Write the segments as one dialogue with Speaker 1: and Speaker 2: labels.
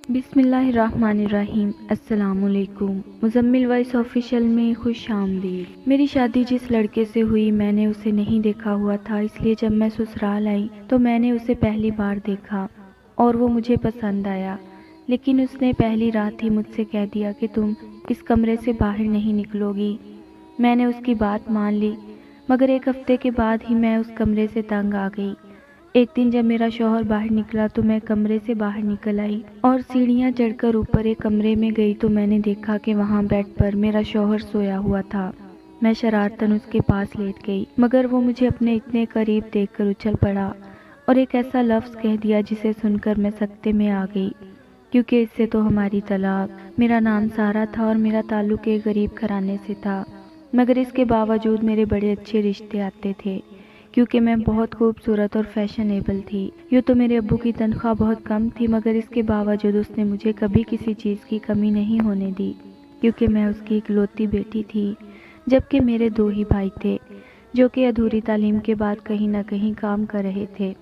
Speaker 1: بسم اللہ الرحمن الرحیم۔ السلام علیکم۔ مزمل وائس آفیشیل میں خوش آمدید۔ میری شادی جس لڑکے سے ہوئی میں نے اسے نہیں دیکھا ہوا تھا، اس لیے جب میں سسرال آئی تو میں نے اسے پہلی بار دیکھا اور وہ مجھے پسند آیا، لیکن اس نے پہلی رات ہی مجھ سے کہہ دیا کہ تم اس کمرے سے باہر نہیں نکلو گی۔ میں نے اس کی بات مان لی، مگر ایک ہفتے کے بعد ہی میں اس کمرے سے تنگ آ گئی۔ ایک دن جب میرا شوہر باہر نکلا تو میں کمرے سے باہر نکل آئی اور سیڑھیاں چڑھ کر اوپر ایک کمرے میں گئی تو میں نے دیکھا کہ وہاں بیڈ پر میرا شوہر سویا ہوا تھا۔ میں شرارتاً اس کے پاس لیٹ گئی، مگر وہ مجھے اپنے اتنے قریب دیکھ کر اچھل پڑا اور ایک ایسا لفظ کہہ دیا جسے سن کر میں سکتے میں آ گئی، کیونکہ اس سے تو ہماری طلاق۔ میرا نام سارا تھا اور میرا تعلق ایک غریب گھرانے سے تھا، مگر اس کے باوجود میرے بڑے اچھے رشتے آتے تھے، کیونکہ میں بہت خوبصورت اور فیشنیبل تھی۔ یوں تو میرے ابو کی تنخواہ بہت کم تھی، مگر اس کے باوجود اس نے مجھے کبھی کسی چیز کی کمی نہیں ہونے دی، کیونکہ میں اس کی اکلوتی بیٹی تھی، جبکہ میرے دو ہی بھائی تھے جو کہ ادھوری تعلیم کے بعد کہیں نہ کہیں کام کر رہے تھے۔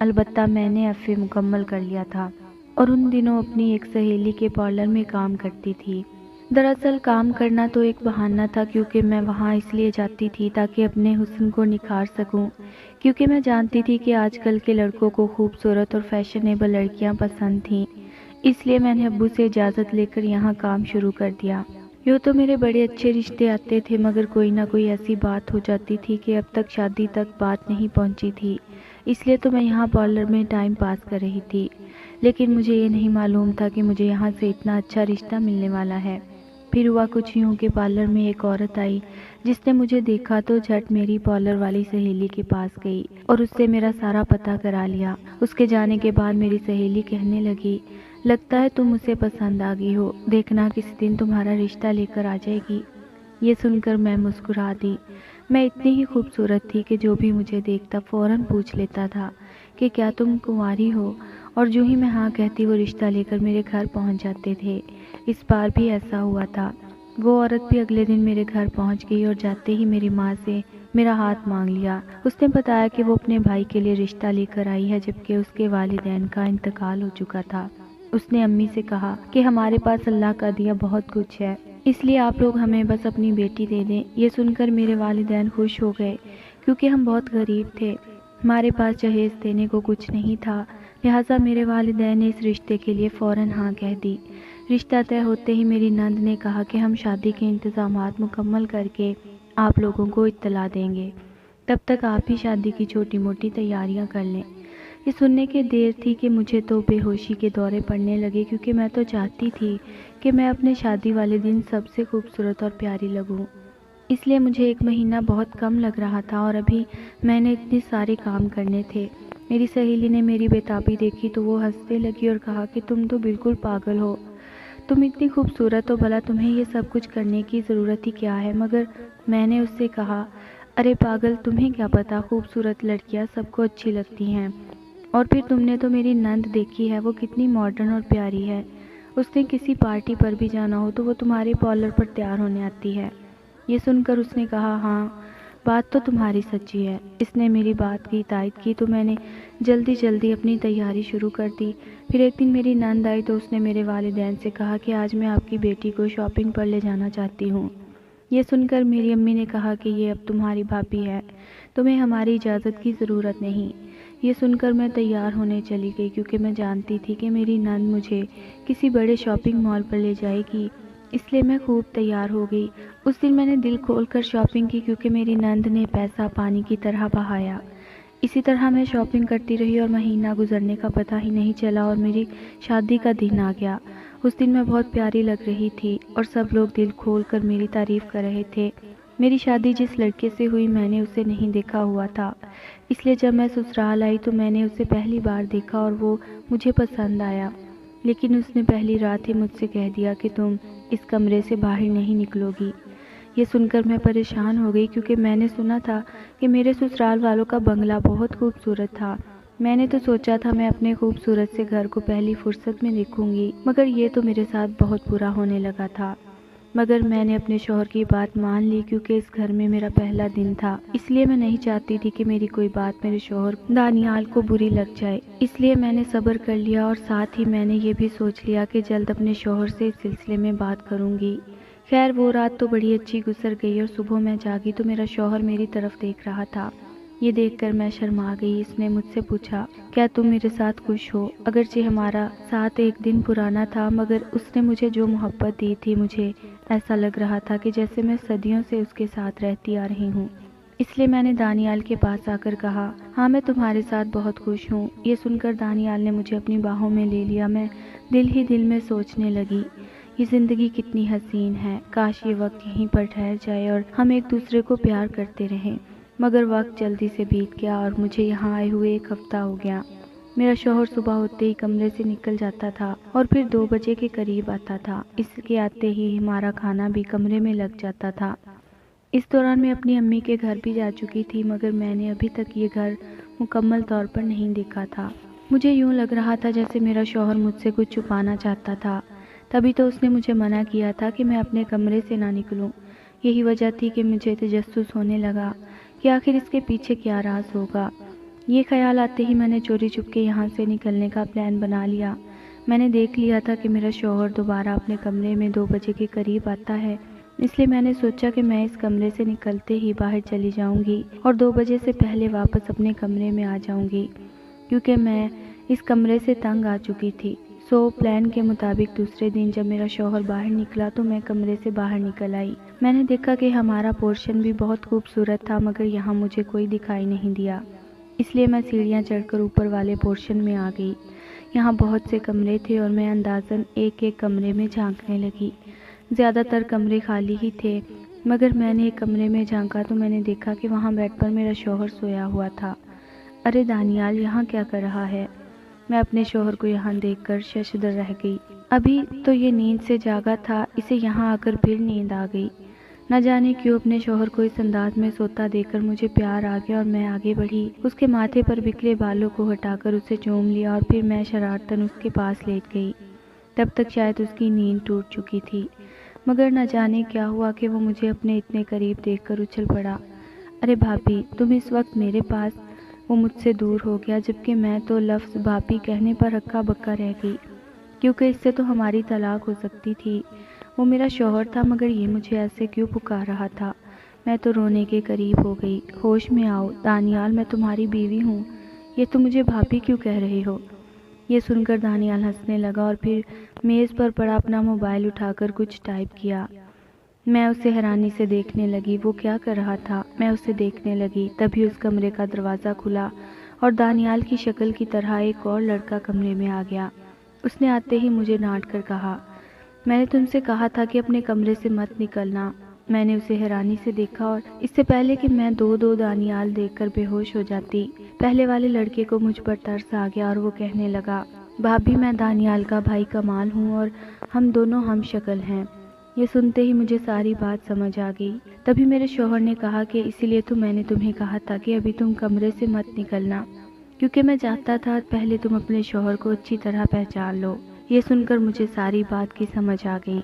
Speaker 1: البتہ میں نے ایف اے مکمل کر لیا تھا اور ان دنوں اپنی ایک سہیلی کے پارلر میں کام کرتی تھی۔ دراصل کام کرنا تو ایک بہانہ تھا، کیونکہ میں وہاں اس لیے جاتی تھی تاکہ اپنے حسن کو نکھار سکوں، کیونکہ میں جانتی تھی کہ آج کل کے لڑکوں کو خوبصورت اور فیشنیبل لڑکیاں پسند تھیں۔ اس لیے میں نے ابو سے اجازت لے کر یہاں کام شروع کر دیا۔ یوں تو میرے بڑے اچھے رشتے آتے تھے، مگر کوئی نہ کوئی ایسی بات ہو جاتی تھی کہ اب تک شادی تک بات نہیں پہنچی تھی، اس لیے تو میں یہاں پارلر میں ٹائم پاس کر رہی تھی۔ لیکن مجھے یہ نہیں معلوم تھا کہ مجھے یہاں سے اتنا اچھا رشتہ ملنے والا ہے۔ پھر ہوا کچھ یوں کہ پارلر میں ایک عورت آئی جس نے مجھے دیکھا تو جھٹ میری پارلر والی سہیلی کے پاس گئی اور اس سے میرا سارا پتہ کرا لیا۔ اس کے جانے کے بعد میری سہیلی کہنے لگی، لگتا ہے تم اسے پسند آ گئی ہو، دیکھنا کسی دن تمہارا رشتہ لے کر آ جائے گی۔ یہ سن کر میں مسکرا دی۔ میں اتنی ہی خوبصورت تھی کہ جو بھی مجھے دیکھتا فوراً پوچھ لیتا تھا کہ کیا تم کنواری ہو، اور جو ہی میں ہاں کہتی وہ رشتہ لے کر میرے گھر پہنچ جاتے تھے۔ اس بار بھی ایسا ہوا تھا۔ وہ عورت بھی اگلے دن میرے گھر پہنچ گئی اور جاتے ہی میری ماں سے میرا ہاتھ مانگ لیا۔ اس نے بتایا کہ وہ اپنے بھائی کے لیے رشتہ لے کر آئی ہے، جبکہ اس کے والدین کا انتقال ہو چکا تھا۔ اس نے امی سے کہا کہ ہمارے پاس اللہ کا دیا بہت کچھ ہے، اس لیے آپ لوگ ہمیں بس اپنی بیٹی دے دیں۔ یہ سن کر میرے والدین خوش ہو گئے، کیونکہ ہم بہت غریب تھے، ہمارے پاس جہیز دینے کو کچھ نہیں تھا، لہٰذا میرے والدین نے اس رشتے کے لیے فوراً ہاں کہہ دی۔ رشتہ طے ہوتے ہی میری نند نے کہا کہ ہم شادی کے انتظامات مکمل کر کے آپ لوگوں کو اطلاع دیں گے، تب تک آپ ہی شادی کی چھوٹی موٹی تیاریاں کر لیں۔ یہ سننے کے دیر تھی کہ مجھے تو بے ہوشی کے دورے پڑنے لگے، کیونکہ میں تو چاہتی تھی کہ میں اپنے شادی والے دن سب سے خوبصورت اور پیاری لگوں۔ اس لیے مجھے ایک مہینہ بہت کم لگ رہا تھا اور ابھی میں نے اتنے سارے کام کرنے تھے۔ میری سہیلی نے میری بےتابی دیکھی تو وہ ہنسنے لگی اور کہا کہ تم تو بالکل پاگل ہو، تم اتنی خوبصورت ہو، بھلا تمہیں یہ سب کچھ کرنے کی ضرورت ہی کیا ہے؟ مگر میں نے اس سے کہا، ارے پاگل، تمہیں کیا پتا، خوبصورت لڑکیاں سب کو اچھی لگتی ہیں، اور پھر تم نے تو میری نند دیکھی ہے، وہ کتنی ماڈرن اور پیاری ہے، اس نے کسی پارٹی پر بھی جانا ہو تو وہ تمہارے پارلر پر تیار ہونے آتی ہے۔ یہ سن کر اس نے کہا، ہاں بات تو تمہاری سچی ہے۔ اس نے میری بات کی تائید کی تو میں نے جلدی اپنی تیاری شروع کر دی۔ پھر ایک دن میری نند آئی تو اس نے میرے والدین سے کہا کہ آج میں آپ کی بیٹی کو شاپنگ پر لے جانا چاہتی ہوں۔ یہ سن کر میری امی نے کہا کہ یہ اب تمہاری بھابھی ہے، تمہیں ہماری اجازت کی ضرورت نہیں۔ یہ سن کر میں تیار ہونے چلی گئی، کیونکہ میں جانتی تھی کہ میری نند مجھے کسی بڑے شاپنگ مال پر لے جائے گی، اس لیے میں خوب تیار ہو گئی۔ اس دن میں نے دل کھول کر شاپنگ کی، کیونکہ میری نند نے پیسہ پانی کی طرح بہایا۔ اسی طرح میں شاپنگ کرتی رہی اور مہینہ گزرنے کا پتہ ہی نہیں چلا اور میری شادی کا دن آ گیا۔ اس دن میں بہت پیاری لگ رہی تھی اور سب لوگ دل کھول کر میری تعریف کر رہے تھے۔ میری شادی جس لڑکے سے ہوئی میں نے اسے نہیں دیکھا ہوا تھا، اس لیے جب میں سسرال آئی تو میں نے اسے پہلی بار دیکھا اور وہ مجھے پسند آیا، لیکن اس نے پہلی رات ہی مجھ سے کہہ دیا کہ تم اس کمرے سے باہر نہیں نکلو گی۔ یہ سن کر میں پریشان ہو گئی، کیونکہ میں نے سنا تھا کہ میرے سسرال والوں کا بنگلہ بہت خوبصورت تھا۔ میں نے تو سوچا تھا میں اپنے خوبصورت سے گھر کو پہلی فرصت میں دیکھوں گی، مگر یہ تو میرے ساتھ بہت برا ہونے لگا تھا۔ مگر میں نے اپنے شوہر کی بات مان لی کیونکہ اس گھر میں میرا پہلا دن تھا، اس لیے میں نہیں چاہتی تھی کہ میری کوئی بات میرے شوہر دانیال کو بری لگ جائے، اس لیے میں نے صبر کر لیا اور ساتھ ہی میں نے یہ بھی سوچ لیا کہ جلد اپنے شوہر سے اس سلسلے میں بات کروں گی۔ خیر وہ رات تو بڑی اچھی گزر گئی اور صبح میں جاگی تو میرا شوہر میری طرف دیکھ رہا تھا۔ یہ دیکھ کر میں شرما گئی۔ اس نے مجھ سے پوچھا، کیا تم میرے ساتھ خوش ہو؟ اگرچہ ہمارا ساتھ ایک دن پرانا تھا مگر اس نے مجھے جو محبت دی تھی مجھے ایسا لگ رہا تھا کہ جیسے میں صدیوں سے اس کے ساتھ رہتی آ رہی ہوں۔ اس لیے میں نے دانیال کے پاس آ کر کہا، ہاں میں تمہارے ساتھ بہت خوش ہوں۔ یہ سن کر دانیال نے مجھے اپنی باہوں میں لے لیا۔ میں دل ہی دل میں سوچنے لگی، یہ زندگی کتنی حسین ہے، کاش یہ وقت یہیں پر ٹھہر جائے اور ہم ایک دوسرے کو پیار کرتے رہیں۔ مگر وقت جلدی سے بیت گیا اور مجھے یہاں آئے ہوئے ایک ہفتہ ہو گیا۔ میرا شوہر صبح ہوتے ہی کمرے سے نکل جاتا تھا اور پھر 2 بجے کے قریب آتا تھا۔ اس کے آتے ہی ہمارا کھانا بھی کمرے میں لگ جاتا تھا۔ اس دوران میں اپنی امی کے گھر بھی جا چکی تھی مگر میں نے ابھی تک یہ گھر مکمل طور پر نہیں دیکھا تھا۔ مجھے یوں لگ رہا تھا جیسے میرا شوہر مجھ سے کچھ چھپانا چاہتا تھا، تبھی تو اس نے مجھے منع کیا تھا کہ میں اپنے کمرے سے نہ نکلوں۔ یہی وجہ تھی کہ مجھے تجسس ہونے لگا کہ آخر اس کے پیچھے کیا راز ہوگا۔ یہ خیال آتے ہی میں نے چوری چپ کے یہاں سے نکلنے کا پلان بنا لیا۔ میں نے دیکھ لیا تھا کہ میرا شوہر دوبارہ اپنے کمرے میں 2 بجے کے قریب آتا ہے، اس لیے میں نے سوچا کہ میں اس کمرے سے نکلتے ہی باہر چلی جاؤں گی اور 2 بجے سے پہلے واپس اپنے کمرے میں آ جاؤں گی، کیونکہ میں اس کمرے سے تنگ آ چکی تھی۔ پلان کے مطابق دوسرے دن جب میرا شوہر باہر نکلا تو میں کمرے سے باہر نکل آئی۔ میں نے دیکھا کہ ہمارا پورشن بھی بہت خوبصورت تھا مگر یہاں مجھے کوئی دکھائی نہیں دیا، اس لیے میں سیڑھیاں چڑھ کر اوپر والے پورشن میں آ گئی۔ یہاں بہت سے کمرے تھے اور میں اندازاً ایک ایک کمرے میں جھانکنے لگی۔ زیادہ تر کمرے خالی ہی تھے مگر میں نے ایک کمرے میں جھانکا تو میں نے دیکھا کہ وہاں بیڈ پر میرا شوہر سویا ہوا تھا۔ ارے دانیال یہاں کیا کر رہا ہے؟ میں اپنے شوہر کو یہاں دیکھ کر ششدر رہ گئی۔ ابھی تو یہ نیند سے جاگا تھا، اسے یہاں آ کر پھر نیند آ گئی۔ نہ جانے کیوں اپنے شوہر کو اس انداز میں سوتا دیکھ کر مجھے پیار آ گیا اور میں آگے بڑھی، اس کے ماتھے پر بکھرے بالوں کو ہٹا کر اسے چوم لیا اور پھر میں شرارتاً اس کے پاس لیٹ گئی۔ تب تک شاید اس کی نیند ٹوٹ چکی تھی مگر نہ جانے کیا ہوا کہ وہ مجھے اپنے اتنے قریب دیکھ کر اچھل پڑا۔ ارے بھابی تم اس وقت میرے پاس؟ وہ مجھ سے دور ہو گیا جبکہ میں تو لفظ بھابی کہنے پر ہکا بکا رہ گئی، کیونکہ اس سے تو ہماری طلاق ہو سکتی تھی۔ وہ میرا شوہر تھا مگر یہ مجھے ایسے کیوں پکار رہا تھا؟ میں تو رونے کے قریب ہو گئی۔ ہوش میں آؤ دانیال، میں تمہاری بیوی ہوں، یہ تم مجھے بھابی کیوں کہہ رہے ہو؟ یہ سن کر دانیال ہنسنے لگا اور پھر میز پر پڑا اپنا موبائل اٹھا کر کچھ ٹائپ کیا۔ میں اسے حیرانی سے دیکھنے لگی، وہ کیا کر رہا تھا؟ میں اسے دیکھنے لگی، تبھی اس کمرے کا دروازہ کھلا اور دانیال کی شکل کی طرح ایک اور لڑکا کمرے میں آ گیا۔ اس نے آتے ہی مجھے ڈانٹ کر کہا، میں نے تم سے کہا تھا کہ اپنے کمرے سے مت نکلنا۔ میں نے اسے حیرانی سے دیکھا اور اس سے پہلے کہ میں دو دانیال دیکھ کر بے ہوش ہو جاتی، پہلے والے لڑکے کو مجھ پر ترس آ گیا اور وہ کہنے لگا، بھابی میں دانیال کا بھائی کمال ہوں اور ہم دونوں ہم شکل ہیں۔ یہ سنتے ہی مجھے ساری بات سمجھ آ گئی۔ تبھی میرے شوہر نے کہا کہ اسی لیے تو میں نے تمہیں کہا تھا کہ ابھی تم کمرے سے مت نکلنا، کیونکہ میں چاہتا تھا پہلے تم اپنے شوہر کو اچھی طرح پہچان لو۔ یہ سن کر مجھے ساری بات کی سمجھ آ گئی۔